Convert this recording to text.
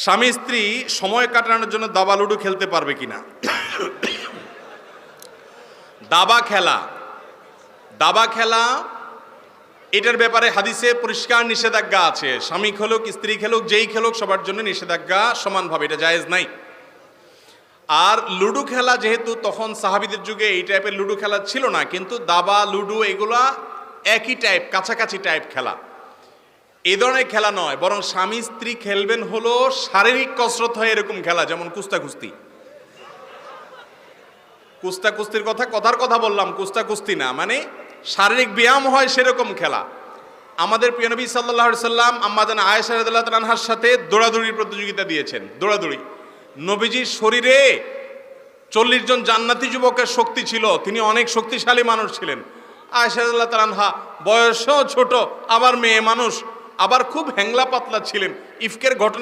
স্বামী স্ত্রী সময় কাটানোর জন্য দাবা লুডো খেলতে পারবে কিনা? দাবা খেলা এটার ব্যাপারে হাদিসে পরিষ্কার নিষেধাজ্ঞা আছে। স্বামী খেলুক স্ত্রী খেলুক যেই খেলুক সবার জন্য নিষেধাজ্ঞা সমানভাবে, এটা জায়েজ নাই। আর লুডো খেলা যেহেতু তখন সাহাবীদের যুগে এই টাইপের লুডো খেলা ছিল না, কিন্তু দাবা লুডো এগুলা একই টাইপ, কাছাকাছি টাইপ খেলা। এই ধরনের খেলা নয়, বরং স্বামী স্ত্রী খেলবেন হলো শারীরিক কসরত হয় এরকম খেলা, যেমন কুস্তির কথার কথা বললাম, কুস্তি না, মানে শারীরিক ব্যায়াম হয় সেরকম খেলা। আমাদের প্রিয় নবী সাল্লাল্লাহু আলাইহি সাল্লাম আম্মা জান আয়েশা রাদিয়াল্লাহু তাআলার সাথে দৌড়াদৌড়ির প্রতিযোগিতা দিয়েছেন। নবীজির শরীরে 40 জন জান্নাতি যুবকের শক্তি ছিল, তিনি অনেক শক্তিশালী মানুষ ছিলেন। আয়েশা রাদিয়াল্লাহু তাআলা বয়সও ছোট, আবার মেয়ে মানুষ, আবার খুব হ্যাংলা পাতলা ছিলেন। ইফকের ঘটনা